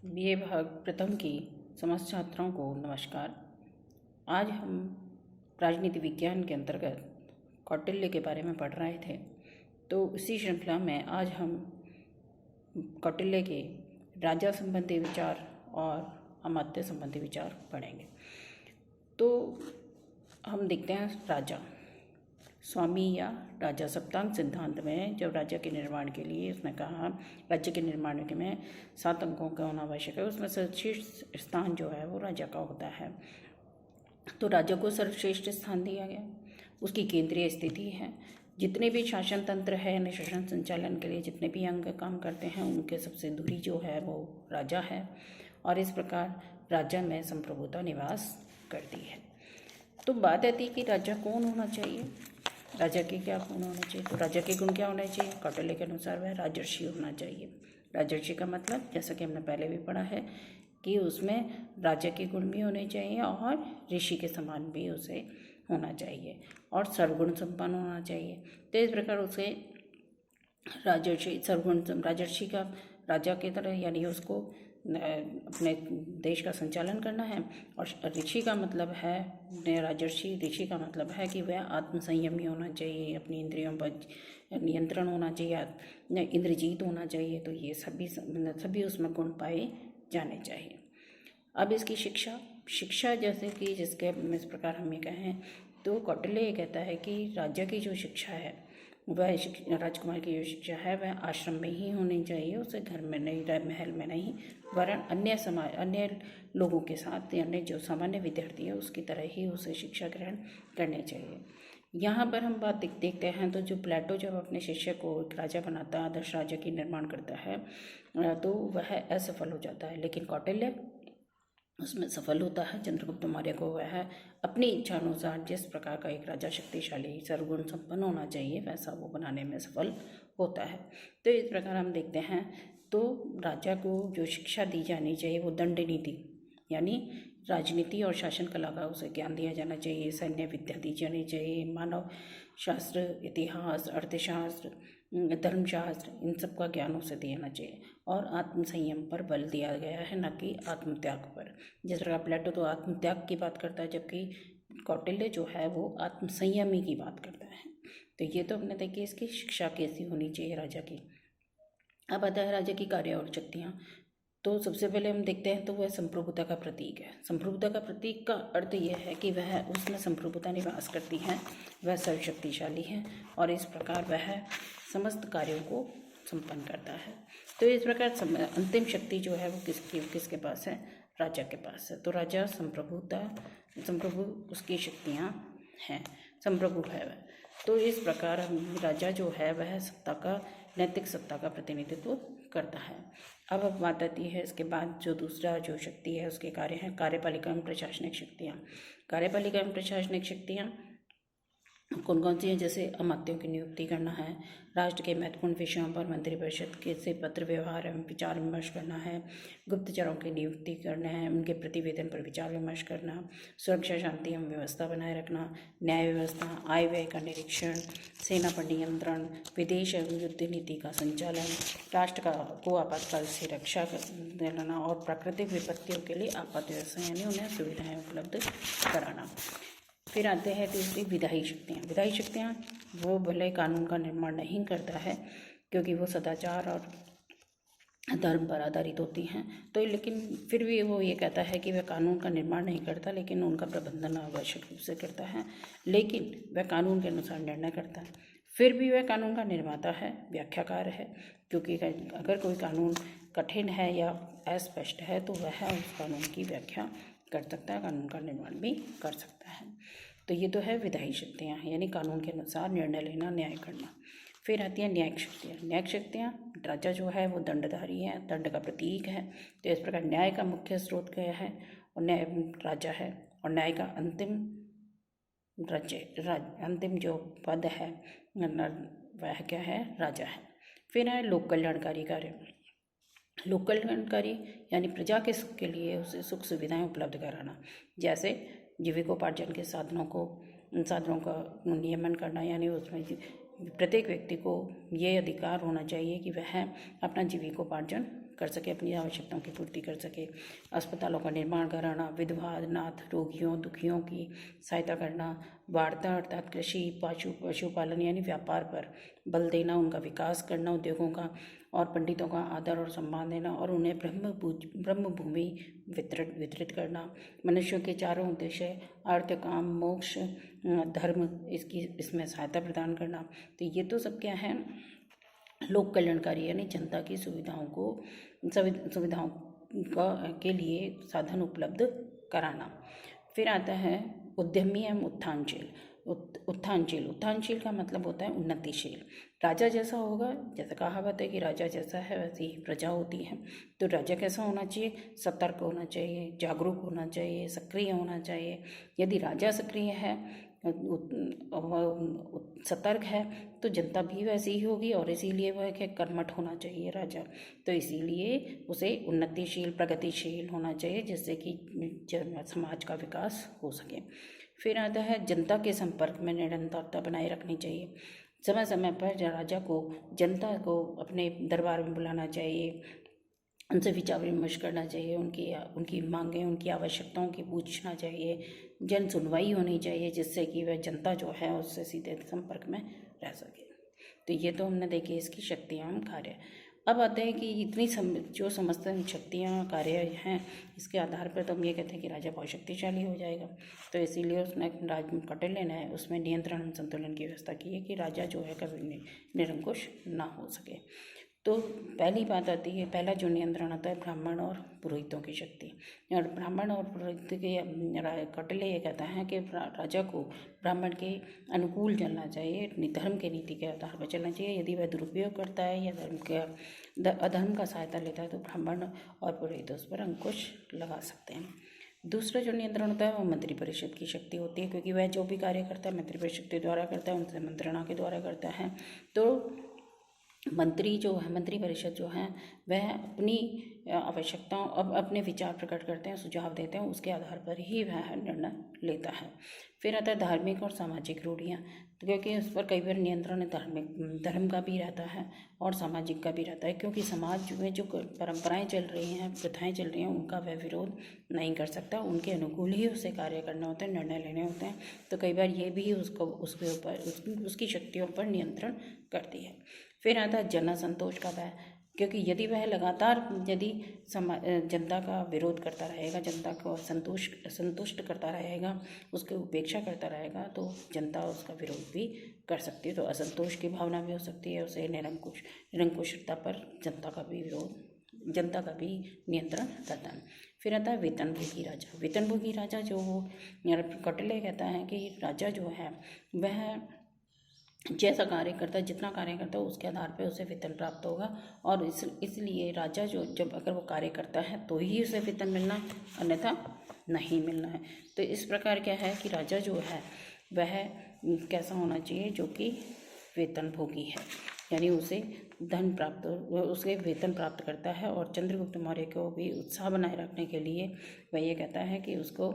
BA भाग प्रथम की समस्त छात्रों को नमस्कार। आज हम राजनीति विज्ञान के अंतर्गत कौटिल्य के बारे में पढ़ रहे थे। तो इसी श्रृंखला में आज हम कौटिल्य के राजा संबंधी विचार और अमात्य संबंधी विचार पढ़ेंगे। तो हम देखते हैं राजा स्वामी या राजा सप्तांग सिद्धांत में जब राज्य के निर्माण के लिए उसने कहा राज्य के निर्माण में 7 अंकों का होना आवश्यक है। उसमें सर्वश्रेष्ठ स्थान जो है वो राजा का होता है। तो राजा को सर्वश्रेष्ठ स्थान दिया गया। उसकी केंद्रीय स्थिति है। जितने भी शासन तंत्र है यानी शासन संचालन के लिए जितने भी अंग काम करते हैं उनके सबसे दूरी जो है वो राजा है। और इस प्रकार राजा में संप्रभुता निवास करती है। तो बात आती है कि राजा कौन होना चाहिए, राजा के क्या गुण होने चाहिए। तो राजा के गुण क्या होने चाहिए? कौटिल्य के अनुसार वह राजर्षि होना चाहिए। राजर्षि का मतलब जैसा कि हमने पहले भी पढ़ा है कि उसमें राजा के गुण भी होने चाहिए और ऋषि के समान भी उसे होना चाहिए और सर्वगुण संपन्न होना चाहिए। तो इस प्रकार उसे राजर्षि सर्वगुण राजर्षि का राजा की तरह यानी उसको अपने देश का संचालन करना है। और ऋषि का मतलब है राजर्षि ऋषि का मतलब है कि वह आत्मसंयमी होना चाहिए, अपनी इंद्रियों पर नियंत्रण होना चाहिए, इंद्रजीत होना चाहिए। तो ये सभी उसमें गुण पाए जाने चाहिए। अब इसकी शिक्षा जैसे कि जिसके इस प्रकार हम ये कहें तो कौटिल्य ये कहता है कि राज्य की जो शिक्षा है वह राजकुमार की जो शिक्षा है वह आश्रम में ही होनी चाहिए। उसे घर में नहीं, महल में नहीं, वरन अन्य लोगों के साथ अन्य जो सामान्य विद्यार्थी है उसकी तरह ही उसे शिक्षा ग्रहण करनी चाहिए। यहाँ पर हम बात देखते हैं तो जो प्लेटो जब अपने शिष्य को एक राजा बनाता है, आदर्श राज्य की निर्माण करता है तो वह असफल हो जाता है। लेकिन कौटिल्य उसमें सफल होता है। चंद्रगुप्त मौर्य को वह अपनी इच्छा अनुसार जिस प्रकार का एक राजा शक्तिशाली सर्वगुण संपन्न होना चाहिए वैसा वो बनाने में सफल होता है। तो इस प्रकार हम देखते हैं तो राजा को जो शिक्षा दी जानी चाहिए वो दंड नीति यानी राजनीति और शासन कला का उसे ज्ञान दिया जाना चाहिए। सैन्य विद्या दी जानी चाहिए। मानव शास्त्र, इतिहास, अर्थशास्त्र, धर्मशास्त्र इन सब का ज्ञान उसे देना चाहिए। और आत्मसंयम पर बल दिया गया है, न कि आत्मत्याग पर। जिस तरह प्लेटो तो आत्मत्याग की बात करता है जबकि कौटिल्य जो है वो आत्मसंयमी की बात करता है। तो ये तो हमने देखी इसकी शिक्षा कैसी होनी चाहिए राजा की। अब आता है राजा की कार्य और शक्तियाँ। तो सबसे पहले हम देखते हैं तो वह संप्रभुता का प्रतीक है। संप्रभुता का प्रतीक का अर्थ यह है कि वह उसमें संप्रभुता निवास करती है, वह सर्वशक्तिशाली है और इस प्रकार वह समस्त कार्यों को संपन्न करता है। तो इस प्रकार अंतिम शक्ति जो है वो किसके पास है? राजा के पास है। तो राजा संप्रभु उसकी शक्तियाँ हैं, संप्रभु है वह। तो इस प्रकार राजा जो है वह नैतिक सत्ता का प्रतिनिधित्व करता है। अब बात आती है इसके बाद जो दूसरा जो शक्ति है उसके कार्य हैं कार्यपालिका एवं प्रशासनिक शक्तियाँ। कार्यपालिका एवं प्रशासनिक शक्तियाँ कौन कौन सी हैं? जैसे अमात्यों की नियुक्ति करना है, राष्ट्र के महत्वपूर्ण विषयों पर मंत्रिपरिषद के से पत्र व्यवहार एवं विचार विमर्श करना है, गुप्तचरों की नियुक्ति करना है, उनके प्रतिवेदन पर विचार विमर्श करना, सुरक्षा शांति एवं व्यवस्था बनाए रखना, न्याय व्यवस्था, आय व्यय का निरीक्षण, सेना पर नियंत्रण, विदेश एवं युद्ध नीति का संचालन, राष्ट्र को आपातकाल से रक्षा दिलाना और प्राकृतिक विपत्तियों के लिए आपात व्यवस्था यानी उन्हें सुविधाएँ उपलब्ध कराना। फिर आते हैं तीसरी विधायी शक्तियाँ। विधायी शक्तियाँ वो भले कानून का निर्माण नहीं करता है क्योंकि वो सदाचार और धर्म पर आधारित होती हैं। तो लेकिन फिर भी वो ये कहता है कि वह कानून का निर्माण नहीं करता लेकिन उनका प्रबंधन आवश्यक रूप से करता है। लेकिन वह कानून के अनुसार निर्णय करता है। फिर भी वह कानून का निर्माता है, व्याख्याकार है, क्योंकि अगर कोई कानून कठिन है या अस्पष्ट है तो वह उस कानून की व्याख्या कर सकता है, कानून का निर्माण भी कर सकता है। तो ये तो है विधायी शक्तियाँ यानी कानून के अनुसार निर्णय लेना, न्याय करना। फिर आती हैं न्यायिक शक्तियाँ। न्यायिक शक्तियाँ राजा जो है वो दंडधारी है, दंड का प्रतीक है। तो इस प्रकार न्याय का मुख्य स्रोत क्या है? और न्याय राजा है और न्याय का अंतिम जो पद है वह क्या है? राजा है। फिर है लोक कल्याणकारी कार्य। लोक कल्याणकारी यानी प्रजा के सुख के लिए उसे सुख सुविधाएं उपलब्ध कराना, जैसे जीविकोपार्जन के साधनों का नियमन करना यानी उसमें प्रत्येक व्यक्ति को ये अधिकार होना चाहिए कि वह अपना जीविकोपार्जन कर सके, अपनी आवश्यकताओं की पूर्ति कर सके। अस्पतालों का निर्माण कराना, विधवा, अनाथ, रोगियों, दुखियों की सहायता करना, वार्ता अर्थात कृषि, पशुपालन यानी व्यापार पर बल देना, उनका विकास करना, उद्योगों का और पंडितों का आदर और सम्मान देना और उन्हें ब्रह्म भूमि वितरित करना। मनुष्यों के चारों उद्देश्य अर्थ, काम, मोक्ष, धर्म, इसमें सहायता प्रदान करना। तो ये तो सब क्या है, लोक कल्याणकारी यानी जनता की सुविधाओं के लिए साधन उपलब्ध कराना। फिर आता है उद्यमी एवं उत्थानशील। उत्थानशील का मतलब होता है उन्नतिशील। राजा जैसा होगा, जैसे कहावत है कि राजा जैसा है वैसी ही प्रजा होती है। तो राजा कैसा होना चाहिए? सतर्क होना चाहिए, जागरूक होना चाहिए, सक्रिय होना चाहिए। यदि राजा सक्रिय है, सतर्क है, तो जनता भी वैसी ही होगी और इसीलिए वह कर्मठ होना चाहिए राजा। तो इसीलिए उसे उन्नतिशील, प्रगतिशील होना चाहिए, जिससे कि समाज का विकास हो सके। फिर आता है जनता के संपर्क में निरंतरता बनाए रखनी चाहिए। समय समय पर राजा को जनता को अपने दरबार में बुलाना चाहिए, उनसे विचार विमर्श करना चाहिए, उनकी मांगें, उनकी आवश्यकताओं की पूछना चाहिए, जन सुनवाई होनी चाहिए, जिससे कि वह जनता जो है उससे सीधे संपर्क में रह सके। तो ये तो हमने देखी इसकी शक्तियाँ एवं कार्य। अब आते हैं कि इतनी जो समस्त शक्तियाँ कार्य हैं, इसके आधार पर तो हम ये कहते हैं कि राजा बहुत शक्तिशाली हो जाएगा। तो इसीलिए उसने कौटिल्य ने उसमें नियंत्रण संतुलन की व्यवस्था की है कि राजा जो है कभी निरंकुश ना हो सके। तो पहली बात आती है, पहला जो नियंत्रण आता है ब्राह्मण और पुरोहितों की शक्ति। और ब्राह्मण और पुरोहित के कौटिल्य ये कहता है कि राजा को ब्राह्मण के अनुकूल चलना चाहिए, धर्म के नीति के आधार पर चलना चाहिए। यदि वह दुरुपयोग करता है या अधर्म का सहायता लेता है तो ब्राह्मण और पुरोहित उस पर अंकुश लगा सकते हैं। दूसरा जो नियंत्रण होता है वो मंत्री परिषद की शक्ति होती है, क्योंकि वह जो भी कार्य करता है मंत्री परिषद के द्वारा करता है, उनसे मंत्रणा के द्वारा करता है। तो मंत्री परिषद जो है वह अपनी आवश्यकताओं अपने विचार प्रकट करते हैं, सुझाव देते हैं, उसके आधार पर ही वह निर्णय लेता है। फिर आता है धार्मिक और सामाजिक रूढ़ियाँ, तो क्योंकि उस पर कई बार नियंत्रण धर्म का भी रहता है और सामाजिक का भी रहता है, क्योंकि समाज में जो परंपराएं चल रही हैं, प्रथाएं चल रही हैं, उनका वह विरोध नहीं कर सकता, उनके अनुकूल ही उसे कार्य करना होता है, निर्णय लेने होते हैं। तो कई बार ये भी उसके ऊपर उसकी शक्तियों पर नियंत्रण करती है। फिर आता है जन असंतोष का भय, क्योंकि यदि वह लगातार जनता का विरोध करता रहेगा, जनता को संतुष्ट करता रहेगा, उसकी उपेक्षा करता रहेगा, तो जनता उसका विरोध भी कर सकती है। तो असंतोष की भावना भी हो सकती है, उसे निरंकुशता पर जनता का भी नियंत्रण रहता है। फिर आता है वेतनभोगी राजा। वेतनभोगी राजा जो कौटिल्य कहता है कि राजा जो है वह जैसा कार्य करता है, जितना कार्य करता है उसके आधार पर उसे वेतन प्राप्त होगा, और इसलिए राजा जब अगर वो कार्य करता है तो ही उसे वेतन मिलना है, अन्यथा नहीं मिलना है। तो इस प्रकार क्या है कि राजा जो है वह कैसा होना चाहिए, जो कि वेतनभोगी है, यानी उसे उसके वेतन प्राप्त करता है। और चंद्रगुप्त मौर्य को भी उत्साह बनाए रखने के लिए वह ये कहता है कि उसको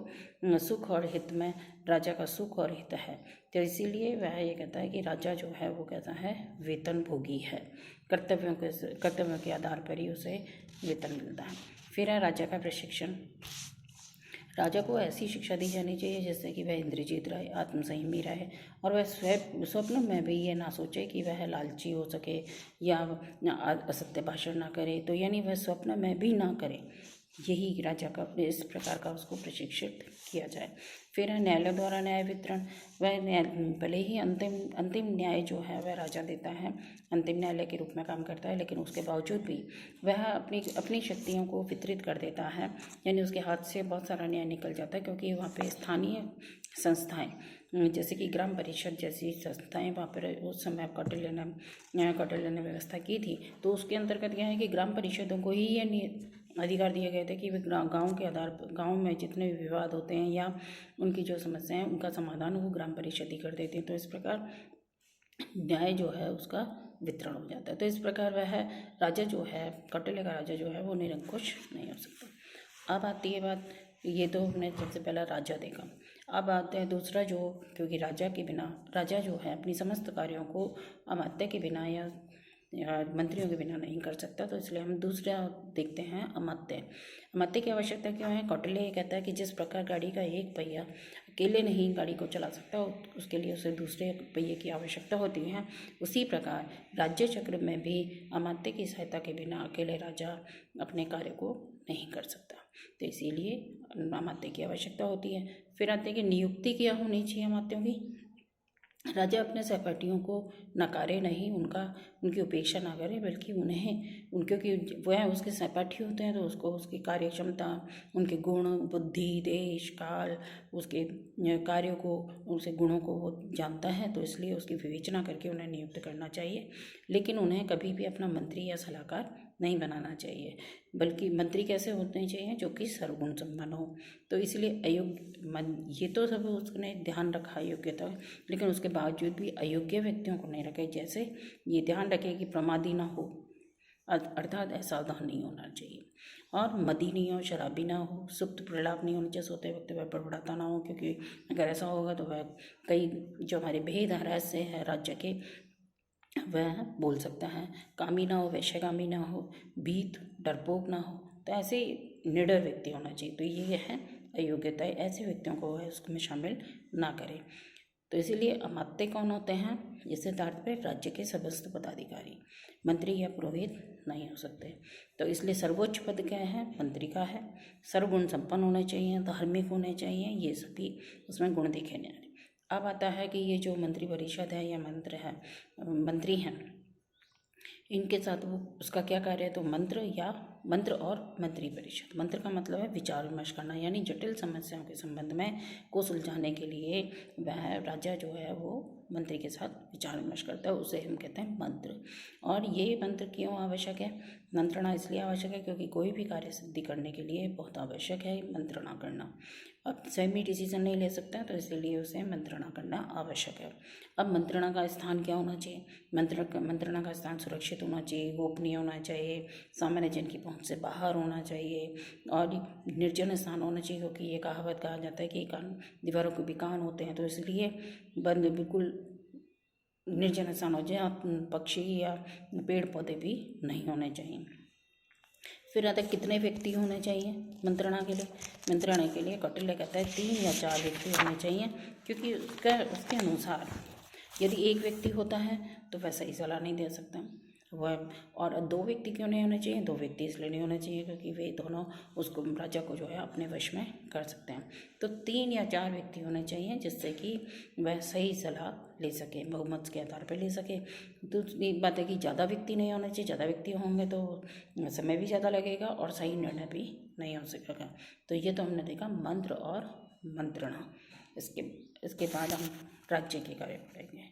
सुख और हित में राजा का सुख और हित है, तो इसीलिए वह ये कहता है कि राजा जो है वो कैसा है, वेतनभोगी है, कर्तव्यों के आधार पर ही उसे वेतन मिलता है। फिर है राजा का प्रशिक्षण। राजा को ऐसी शिक्षा दी जानी चाहिए जिससे कि वह इंद्रजीत रहे, आत्मसंयमी रहे, और वह स्वप्न में भी ये ना सोचे कि वह लालची हो सके या असत्य भाषण ना करे, तो यानी वह स्वप्न में भी ना करे। यही राजा का इस प्रकार का उसको प्रशिक्षित किया जाए। फिर है न्यायालय द्वारा न्याय वितरण। वह भले ही अंतिम न्याय जो है वह राजा देता है, अंतिम न्यायालय के रूप में काम करता है, लेकिन उसके बावजूद भी वह अपनी शक्तियों को वितरित कर देता है, यानी उसके हाथ से बहुत सारा न्याय निकल जाता है, क्योंकि वहाँ पे स्थानीय संस्थाएं जैसे कि ग्राम परिषद जैसी संस्थाएं वहाँ पर उस समय कौटिल्य ने व्यवस्था की थी। तो उसके अंतर्गत क्या है कि ग्राम परिषदों को ही ये अधिकार दिए गए थे कि वे गाँव में जितने भी विवाद होते हैं या उनकी जो समस्याएं हैं उनका समाधान वो ग्राम परिषद ही कर देते हैं। तो इस प्रकार न्याय जो है उसका वितरण हो जाता है। तो इस प्रकार वह राजा जो है, कौटिल्य का राजा जो है वो निरंकुश नहीं हो सकता। अब आती है बात, ये तो हमने सबसे पहला राजा देखा। अब आते हैं दूसरा क्योंकि राजा के बिना, राजा जो है अपनी समस्त कार्यों को अमात्य के बिना या मंत्रियों के बिना नहीं कर सकता। तो इसलिए हम दूसरा देखते हैं अमात्य। अमात्य की आवश्यकता क्यों है? कौटिल्य ये कहता है कि जिस प्रकार गाड़ी का एक पहिया अकेले नहीं गाड़ी को चला सकता, उसके लिए उसे दूसरे पहिए की आवश्यकता होती है, उसी प्रकार राज्य चक्र में भी अमात्य की सहायता के बिना अकेले राजा अपने कार्य को नहीं कर सकता। तो इसीलिए अमात्य की आवश्यकता होती है। फिर आते हैं कि नियुक्ति क्या होनी चाहिए अमात्यों की। राजा अपने सहपाठियों को नकारे नहीं, उनकी उपेक्षा ना करे, बल्कि क्योंकि वह उसके सहपाठी होते हैं तो उसको उसकी कार्य क्षमता, उनके गुण, बुद्धि, देश, काल, उसके कार्यों को, उसके गुणों को वो जानता है, तो इसलिए उसकी विवेचना करके उन्हें नियुक्त करना चाहिए। लेकिन उन्हें कभी भी अपना मंत्री या सलाहकार नहीं बनाना चाहिए, बल्कि मंत्री कैसे होने चाहिए? जो कि सर्वगुण संपन्न हो। तो इसलिए ये तो सब उसने ध्यान रखा योग्यता, लेकिन उसके बावजूद भी अयोग्य व्यक्तियों को नहीं रखे। जैसे ये ध्यान रखे कि प्रमादी ना हो, अर्थात असावधान नहीं होना चाहिए, और मदी नहीं हो, शराबी ना हो, सुप्त प्रलाप नहीं होने चाहिए, सोते वक्त वह बड़बड़ाता ना हो, क्योंकि अगर ऐसा होगा तो वह कई जो हमारे भेद रहस्य है राज्य के वह बोल सकता है। कामी ना हो, वैश्यकामी ना हो, भीत डरपोक ना हो, तो ऐसे निडर व्यक्ति होना चाहिए। तो ये है अयोग्यता, ऐसे व्यक्तियों को वह उसमें शामिल ना करें। तो इसीलिए अमात्य कौन होते हैं? जिससे तात्पर्य राज्य के समस्त पदाधिकारी, मंत्री या पुरोहित नहीं हो सकते। तो इसलिए सर्वोच्च पद क्या है? मंत्री का है। सर्वगुण संपन्न होने चाहिए, धार्मिक होने चाहिए, ये सभी उसमें गुण देखे नहीं। अब आता है कि ये जो मंत्री परिषद है या मंत्री हैं, इनके साथ वो उसका क्या कार्य है? तो मंत्र और मंत्री परिषद। मंत्र का मतलब है विचार विमर्श करना, यानी जटिल समस्याओं के संबंध में को सुलझाने के लिए वह राजा जो है वो मंत्री के साथ विचार विमर्श करता है, उसे हम कहते हैं मंत्र। और ये मंत्र क्यों आवश्यक है? मंत्रणा इसलिए आवश्यक है क्योंकि कोई भी कार्य सिद्धि करने के लिए बहुत आवश्यक है मंत्रणा करना। अब स्वयं ही डिसीजन नहीं ले सकता, तो इसीलिए उसे मंत्रणा करना आवश्यक है। अब मंत्रणा का स्थान क्या होना चाहिए? मंत्रणा का स्थान सुरक्षित होना चाहिए, गोपनीय होना चाहिए, सामान्य जन की पहुंच से बाहर होना चाहिए, और निर्जन स्थान होना चाहिए, क्योंकि ये कहावत कहा जाता है कि दीवारों के भी कान होते हैं। तो इसलिए बंद बिल्कुल निर्जन स्थान हो जाए, पक्षी या पेड़ पौधे भी नहीं होने चाहिए। फिर आता है कितने व्यक्ति होने चाहिए मंत्रणा के लिए? मंत्रणा के लिए कौटिल्य कहता है 3 या 4 व्यक्ति होने चाहिए, क्योंकि उसके अनुसार यदि एक व्यक्ति होता है तो वह सही सलाह नहीं दे सकता वह। और 2 व्यक्ति क्यों नहीं होने चाहिए? 2 व्यक्ति इसलिए नहीं होने चाहिए क्योंकि वे दोनों उसको राजा को जो है अपने वश में कर सकते हैं। तो 3 या 4 व्यक्ति होने चाहिए, जिससे कि वह सही सलाह ले सके, बहुमत के आधार पर ले सके। दूसरी बात है कि ज़्यादा व्यक्ति नहीं होने चाहिए। ज़्यादा व्यक्ति होंगे तो समय भी ज़्यादा लगेगा और सही निर्णय भी नहीं हो सकेगा। तो ये तो हमने देखा मंत्र और मंत्रणा। इसके बाद हम राज्य के कार्य पढ़ेंगे।